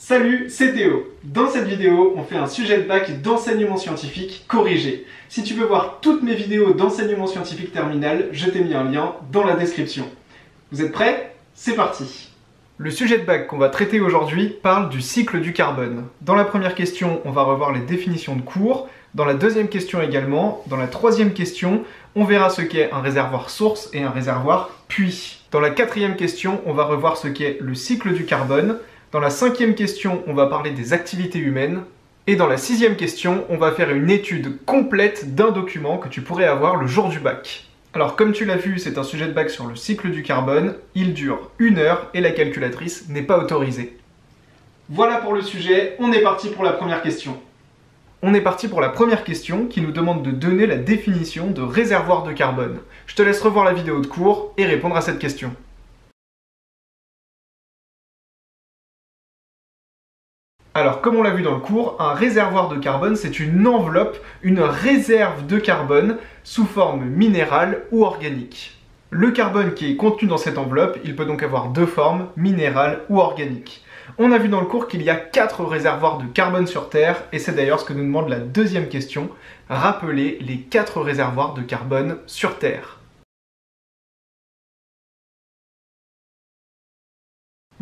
Salut, c'est Théo. Dans cette vidéo, on fait un sujet de bac d'enseignement scientifique corrigé. Si tu veux voir toutes mes vidéos d'enseignement scientifique terminal, je t'ai mis un lien dans la description. Vous êtes prêts? C'est parti! Le sujet de bac qu'on va traiter aujourd'hui parle du cycle du carbone. Dans la première question, on va revoir les définitions de cours. Dans la deuxième question également. Dans la troisième question, on verra ce qu'est un réservoir source et un réservoir puits. Dans la quatrième question, on va revoir ce qu'est le cycle du carbone. Dans la cinquième question, on va parler des activités humaines. Et dans la sixième question, on va faire une étude complète d'un document que tu pourrais avoir le jour du bac. Alors comme tu l'as vu, c'est un sujet de bac sur le cycle du carbone. Il dure 1 heure et la calculatrice n'est pas autorisée. Voilà pour le sujet, on est parti pour la première question. On est parti pour la première question qui nous demande de donner la définition de réservoir de carbone. Je te laisse revoir la vidéo de cours et répondre à cette question. Alors, comme on l'a vu dans le cours, un réservoir de carbone, c'est une enveloppe, une réserve de carbone sous forme minérale ou organique. Le carbone qui est contenu dans cette enveloppe, il peut donc avoir deux formes, minérale ou organique. On a vu dans le cours qu'il y a 4 réservoirs de carbone sur Terre, et c'est d'ailleurs ce que nous demande la deuxième question. Rappelez les 4 réservoirs de carbone sur Terre.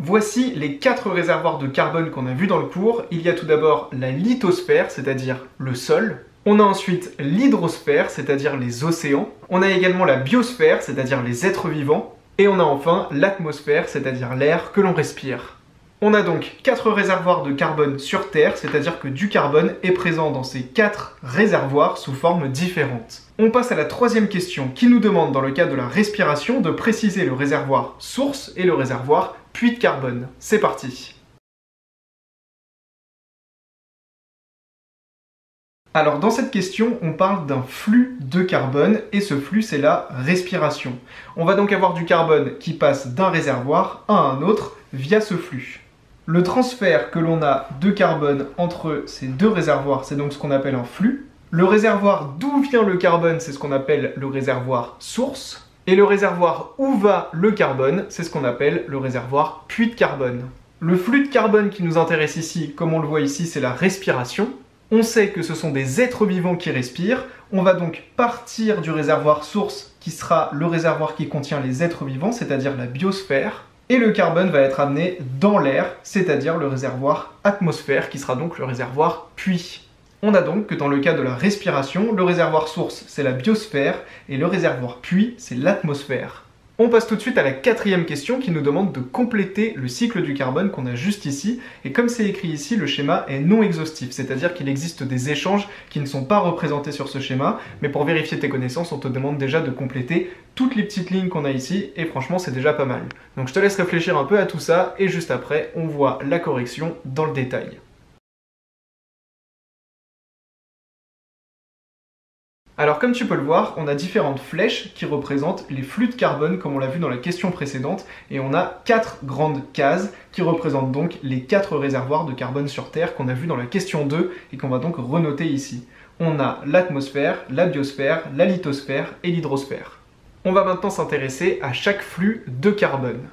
Voici les 4 réservoirs de carbone qu'on a vus dans le cours. Il y a tout d'abord la lithosphère, c'est-à-dire le sol. On a ensuite l'hydrosphère, c'est-à-dire les océans. On a également la biosphère, c'est-à-dire les êtres vivants. Et on a enfin l'atmosphère, c'est-à-dire l'air que l'on respire. On a donc 4 réservoirs de carbone sur Terre, c'est-à-dire que du carbone est présent dans ces 4 réservoirs sous formes différentes. On passe à la troisième question qui nous demande dans le cas de la respiration de préciser le réservoir source et le réservoir puits de carbone. C'est parti! Alors dans cette question, on parle d'un flux de carbone et ce flux c'est la respiration. On va donc avoir du carbone qui passe d'un réservoir à un autre via ce flux. Le transfert que l'on a de carbone entre ces deux réservoirs, c'est donc ce qu'on appelle un flux. Le réservoir d'où vient le carbone, c'est ce qu'on appelle le réservoir source. Et le réservoir où va le carbone, c'est ce qu'on appelle le réservoir puits de carbone. Le flux de carbone qui nous intéresse ici, comme on le voit ici, c'est la respiration. On sait que ce sont des êtres vivants qui respirent. On va donc partir du réservoir source qui sera le réservoir qui contient les êtres vivants, c'est-à-dire la biosphère. Et le carbone va être amené dans l'air, c'est-à-dire le réservoir atmosphère, qui sera donc le réservoir puits. On a donc que dans le cas de la respiration, le réservoir source c'est la biosphère et le réservoir puits c'est l'atmosphère. On passe tout de suite à la quatrième question qui nous demande de compléter le cycle du carbone qu'on a juste ici. Et comme c'est écrit ici, le schéma est non exhaustif, c'est-à-dire qu'il existe des échanges qui ne sont pas représentés sur ce schéma. Mais pour vérifier tes connaissances, on te demande déjà de compléter toutes les petites lignes qu'on a ici, et franchement c'est déjà pas mal. Donc je te laisse réfléchir un peu à tout ça, et juste après, on voit la correction dans le détail. Alors comme tu peux le voir, on a différentes flèches qui représentent les flux de carbone comme on l'a vu dans la question précédente et on a 4 grandes cases qui représentent donc les 4 réservoirs de carbone sur Terre qu'on a vu dans la question 2 et qu'on va donc renoter ici. On a l'atmosphère, la biosphère, la lithosphère et l'hydrosphère. On va maintenant s'intéresser à chaque flux de carbone.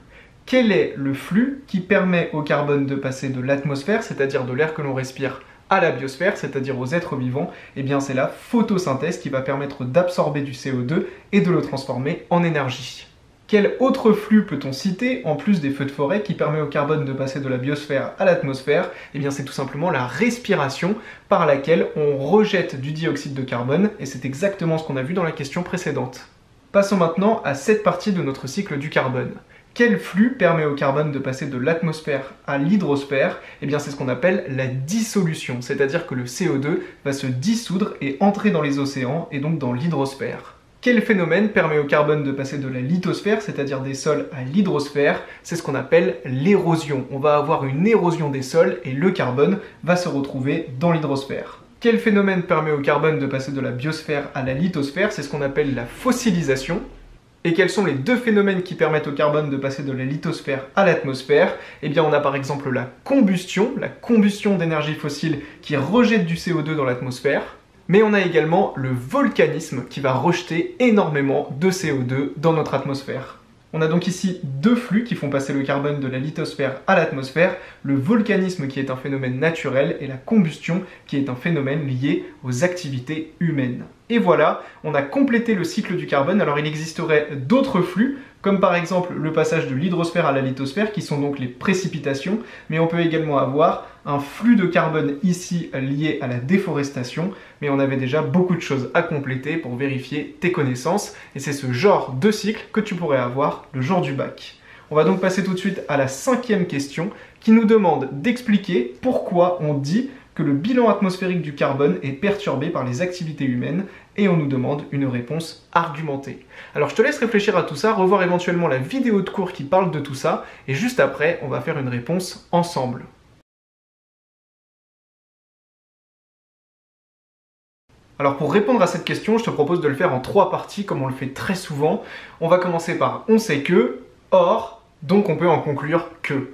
Quel est le flux qui permet au carbone de passer de l'atmosphère, c'est-à-dire de l'air que l'on respire, à la biosphère, c'est-à-dire aux êtres vivants? Eh bien c'est la photosynthèse qui va permettre d'absorber du CO2 et de le transformer en énergie. Quel autre flux peut-on citer, en plus des feux de forêt, qui permet au carbone de passer de la biosphère à l'atmosphère? Eh bien c'est tout simplement la respiration par laquelle on rejette du dioxyde de carbone, et c'est exactement ce qu'on a vu dans la question précédente. Passons maintenant à cette partie de notre cycle du carbone. Quel flux permet au carbone de passer de l'atmosphère à l'hydrosphère? Eh bien c'est ce qu'on appelle la dissolution, c'est-à-dire que le CO2 va se dissoudre et entrer dans les océans et donc dans l'hydrosphère. Quel phénomène permet au carbone de passer de la lithosphère, c'est-à-dire des sols, à l'hydrosphère? C'est ce qu'on appelle l'érosion. On va avoir une érosion des sols et le carbone va se retrouver dans l'hydrosphère. Quel phénomène permet au carbone de passer de la biosphère à la lithosphère? C'est ce qu'on appelle la fossilisation. Et quels sont les deux phénomènes qui permettent au carbone de passer de la lithosphère à l'atmosphère? Eh bien on a par exemple la combustion d'énergie fossile qui rejette du CO2 dans l'atmosphère, mais on a également le volcanisme qui va rejeter énormément de CO2 dans notre atmosphère. On a donc ici deux flux qui font passer le carbone de la lithosphère à l'atmosphère, le volcanisme qui est un phénomène naturel et la combustion qui est un phénomène lié aux activités humaines. Et voilà, on a complété le cycle du carbone. Alors il existerait d'autres flux, comme par exemple le passage de l'hydrosphère à la lithosphère, qui sont donc les précipitations, mais on peut également avoir un flux de carbone ici lié à la déforestation, mais on avait déjà beaucoup de choses à compléter pour vérifier tes connaissances, et c'est ce genre de cycle que tu pourrais avoir le jour du bac. On va donc passer tout de suite à la 5e question, qui nous demande d'expliquer pourquoi on dit que le bilan atmosphérique du carbone est perturbé par les activités humaines, et on nous demande une réponse argumentée. Alors je te laisse réfléchir à tout ça, revoir éventuellement la vidéo de cours qui parle de tout ça, et juste après, on va faire une réponse ensemble. Alors pour répondre à cette question, je te propose de le faire en 3 parties, comme on le fait très souvent. On va commencer par « on sait que », « or », donc on peut en conclure « que ».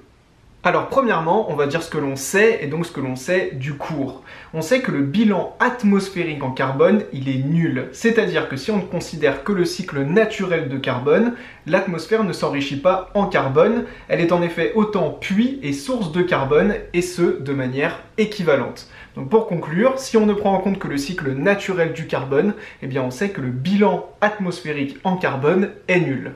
Alors premièrement, on va dire ce que l'on sait, et donc ce que l'on sait du cours. On sait que le bilan atmosphérique en carbone, il est nul. C'est-à-dire que si on ne considère que le cycle naturel de carbone, l'atmosphère ne s'enrichit pas en carbone. Elle est en effet autant puits et source de carbone, et ce, de manière équivalente. Donc pour conclure, si on ne prend en compte que le cycle naturel du carbone, eh bien on sait que le bilan atmosphérique en carbone est nul.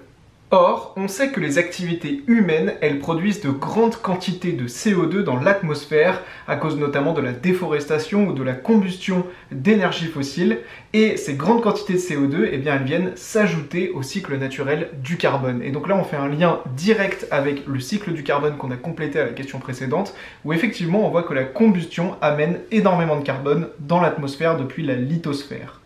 Or, on sait que les activités humaines, elles produisent de grandes quantités de CO2 dans l'atmosphère, à cause notamment de la déforestation ou de la combustion d'énergie fossile, et ces grandes quantités de CO2, eh bien, elles viennent s'ajouter au cycle naturel du carbone. Et donc là, on fait un lien direct avec le cycle du carbone qu'on a complété à la question précédente, où effectivement, on voit que la combustion amène énormément de carbone dans l'atmosphère depuis la lithosphère.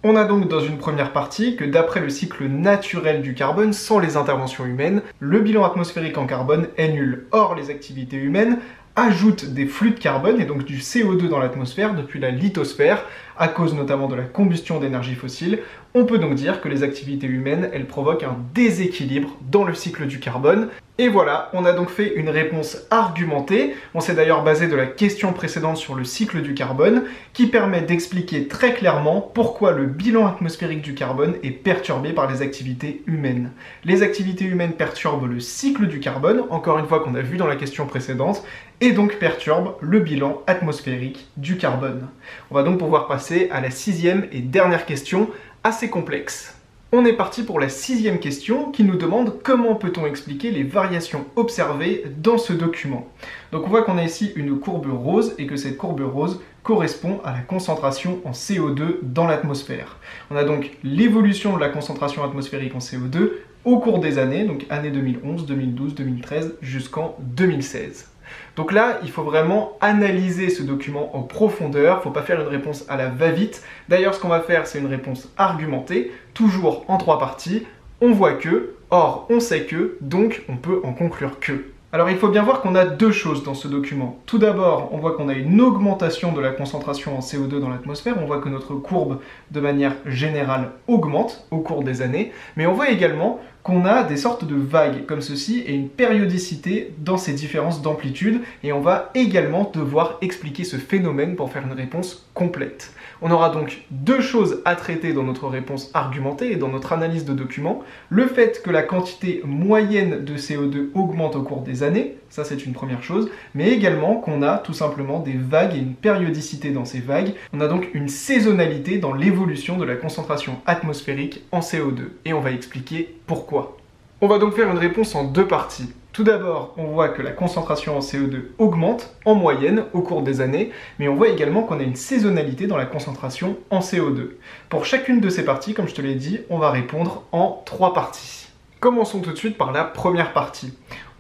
On a donc dans une première partie que d'après le cycle naturel du carbone, sans les interventions humaines, le bilan atmosphérique en carbone est nul. Or, les activités humaines ajoutent des flux de carbone et donc du CO2 dans l'atmosphère depuis la lithosphère, à cause notamment de la combustion d'énergie fossile. On peut donc dire que les activités humaines, elles provoquent un déséquilibre dans le cycle du carbone. Et voilà, on a donc fait une réponse argumentée. On s'est d'ailleurs basé de la question précédente sur le cycle du carbone, qui permet d'expliquer très clairement pourquoi le bilan atmosphérique du carbone est perturbé par les activités humaines. Les activités humaines perturbent le cycle du carbone, encore une fois qu'on a vu dans la question précédente, et donc perturbent le bilan atmosphérique du carbone. On va donc pouvoir passer à la 6e et dernière question, assez complexe. On est parti pour la 6e question qui nous demande comment peut-on expliquer les variations observées dans ce document. Donc on voit qu'on a ici une courbe rose et que cette courbe rose correspond à la concentration en CO2 dans l'atmosphère. On a donc l'évolution de la concentration atmosphérique en CO2 au cours des années, donc années 2011, 2012, 2013 jusqu'en 2016. Donc là, il faut vraiment analyser ce document en profondeur, il ne faut pas faire une réponse à la va-vite. D'ailleurs, ce qu'on va faire, c'est une réponse argumentée, toujours en 3 parties. On voit que, or on sait que, donc on peut en conclure que. Alors il faut bien voir qu'on a 2 choses dans ce document. Tout d'abord, on voit qu'on a une augmentation de la concentration en CO2 dans l'atmosphère, on voit que notre courbe, de manière générale, augmente au cours des années, mais on voit également qu'on a des sortes de vagues comme ceci et une périodicité dans ces différences d'amplitude, et on va également devoir expliquer ce phénomène pour faire une réponse complète. On aura donc 2 choses à traiter dans notre réponse argumentée et dans notre analyse de document. Le fait que la quantité moyenne de CO2 augmente au cours des années, ça c'est une première chose, mais également qu'on a tout simplement des vagues et une périodicité dans ces vagues. On a donc une saisonnalité dans l'évolution de la concentration atmosphérique en CO2, et on va expliquer pourquoi. On va donc faire une réponse en 2 parties. Tout d'abord, on voit que la concentration en CO2 augmente en moyenne au cours des années, mais on voit également qu'on a une saisonnalité dans la concentration en CO2. Pour chacune de ces parties, comme je te l'ai dit, on va répondre en 3 parties. Commençons tout de suite par la première partie.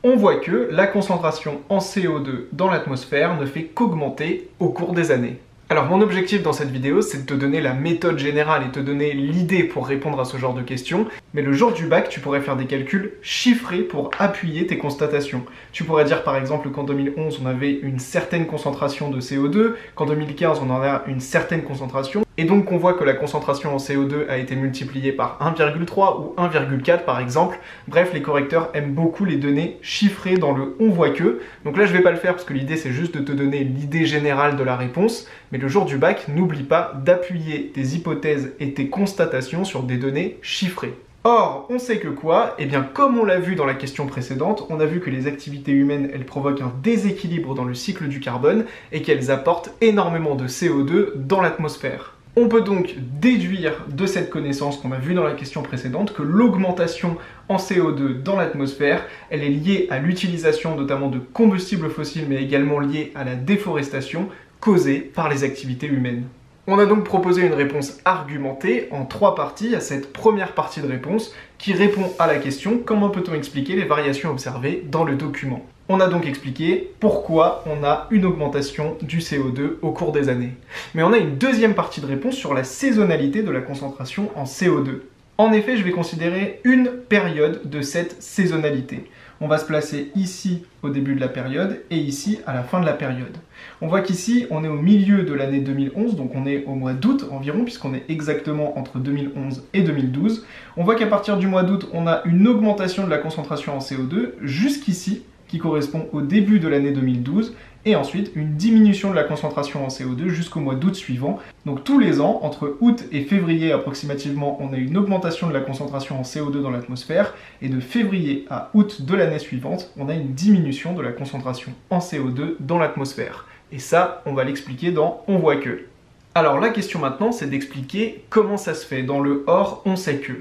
On voit que la concentration en CO2 dans l'atmosphère ne fait qu'augmenter au cours des années. Alors mon objectif dans cette vidéo, c'est de te donner la méthode générale et te donner l'idée pour répondre à ce genre de questions, mais le jour du bac, tu pourrais faire des calculs chiffrés pour appuyer tes constatations. Tu pourrais dire par exemple qu'en 2011, on avait une certaine concentration de CO2, qu'en 2015, on en a une certaine concentration, et donc on voit que la concentration en CO2 a été multipliée par 1,3 ou 1,4 par exemple. Bref, les correcteurs aiment beaucoup les données chiffrées dans le « on voit que ». Donc là, je vais pas le faire parce que l'idée, c'est juste de te donner l'idée générale de la réponse. Mais le jour du bac, n'oublie pas d'appuyer tes hypothèses et tes constatations sur des données chiffrées. Or, on sait que quoi? Eh bien, comme on l'a vu dans la question précédente, on a vu que les activités humaines, elles provoquent un déséquilibre dans le cycle du carbone et qu'elles apportent énormément de CO2 dans l'atmosphère. On peut donc déduire de cette connaissance qu'on a vue dans la question précédente que l'augmentation en CO2 dans l'atmosphère, elle est liée à l'utilisation notamment de combustibles fossiles, mais également liée à la déforestation causée par les activités humaines. On a donc proposé une réponse argumentée en 3 parties à cette première partie de réponse qui répond à la question « Comment peut-on expliquer les variations observées dans le document ?» On a donc expliqué pourquoi on a une augmentation du CO2 au cours des années. Mais on a une deuxième partie de réponse sur la saisonnalité de la concentration en CO2. En effet, je vais considérer une période de cette saisonnalité. On va se placer ici au début de la période et ici à la fin de la période. On voit qu'ici, on est au milieu de l'année 2011, donc on est au mois d'août environ, puisqu'on est exactement entre 2011 et 2012. On voit qu'à partir du mois d'août, on a une augmentation de la concentration en CO2 jusqu'ici, qui correspond au début de l'année 2012, et ensuite une diminution de la concentration en CO2 jusqu'au mois d'août suivant. Donc tous les ans, entre août et février approximativement, on a une augmentation de la concentration en CO2 dans l'atmosphère, et de février à août de l'année suivante, on a une diminution de la concentration en CO2 dans l'atmosphère. Et ça, on va l'expliquer dans « On voit que ». Alors la question maintenant, c'est d'expliquer comment ça se fait. Dans le or, on sait que.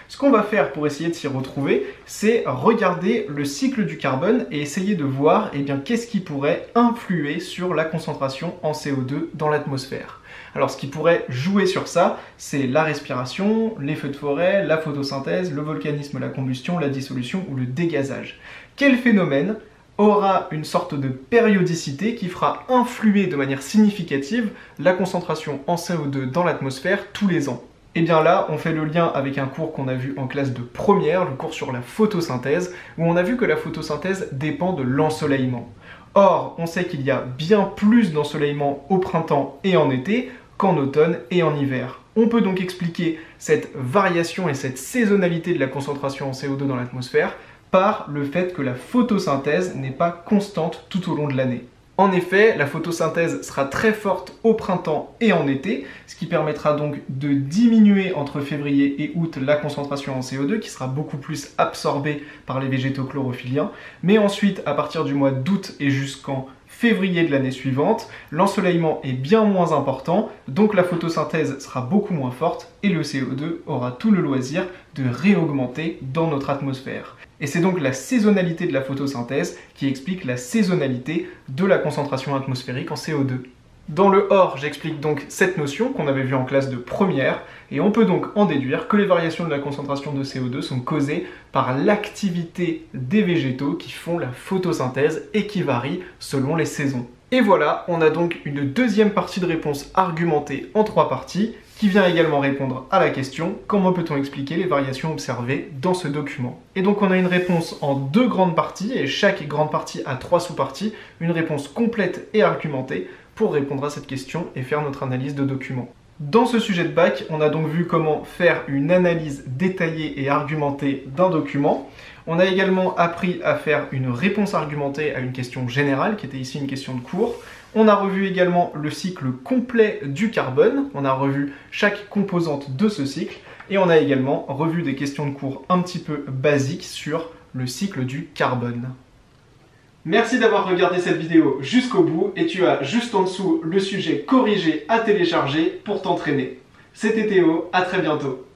Ce qu'on va faire pour essayer de s'y retrouver, c'est regarder le cycle du carbone et essayer de voir qu'est-ce qui pourrait influer sur la concentration en CO2 dans l'atmosphère. Alors ce qui pourrait jouer sur ça, c'est la respiration, les feux de forêt, la photosynthèse, le volcanisme, la combustion, la dissolution ou le dégazage. Quel phénomène aura une sorte de périodicité qui fera influer de manière significative la concentration en CO2 dans l'atmosphère tous les ans? Et bien là, on fait le lien avec un cours qu'on a vu en classe de première, le cours sur la photosynthèse, où on a vu que la photosynthèse dépend de l'ensoleillement. Or, on sait qu'il y a bien plus d'ensoleillement au printemps et en été qu'en automne et en hiver. On peut donc expliquer cette variation et cette saisonnalité de la concentration en CO2 dans l'atmosphère par le fait que la photosynthèse n'est pas constante tout au long de l'année. En effet, la photosynthèse sera très forte au printemps et en été, ce qui permettra donc de diminuer entre février et août la concentration en CO2, qui sera beaucoup plus absorbée par les végétaux chlorophylliens. Mais ensuite, à partir du mois d'août et jusqu'en février de l'année suivante, l'ensoleillement est bien moins important, donc la photosynthèse sera beaucoup moins forte et le CO2 aura tout le loisir de réaugmenter dans notre atmosphère. Et c'est donc la saisonnalité de la photosynthèse qui explique la saisonnalité de la concentration atmosphérique en CO2. Dans le OR, j'explique donc cette notion qu'on avait vue en classe de première, et on peut donc en déduire que les variations de la concentration de CO2 sont causées par l'activité des végétaux qui font la photosynthèse et qui varient selon les saisons. Et voilà, on a donc une deuxième partie de réponse argumentée en 3 parties, qui vient également répondre à la question « Comment peut-on expliquer les variations observées dans ce document ?» Et donc on a une réponse en 2 grandes parties, et chaque grande partie a 3 sous-parties, une réponse complète et argumentée pour répondre à cette question et faire notre analyse de document. Dans ce sujet de bac, on a donc vu comment faire une analyse détaillée et argumentée d'un document. On a également appris à faire une réponse argumentée à une question générale, qui était ici une question de cours. On a revu également le cycle complet du carbone, on a revu chaque composante de ce cycle, et on a également revu des questions de cours un petit peu basiques sur le cycle du carbone. Merci d'avoir regardé cette vidéo jusqu'au bout, et tu as juste en dessous le sujet corrigé à télécharger pour t'entraîner. C'était Théo, à très bientôt.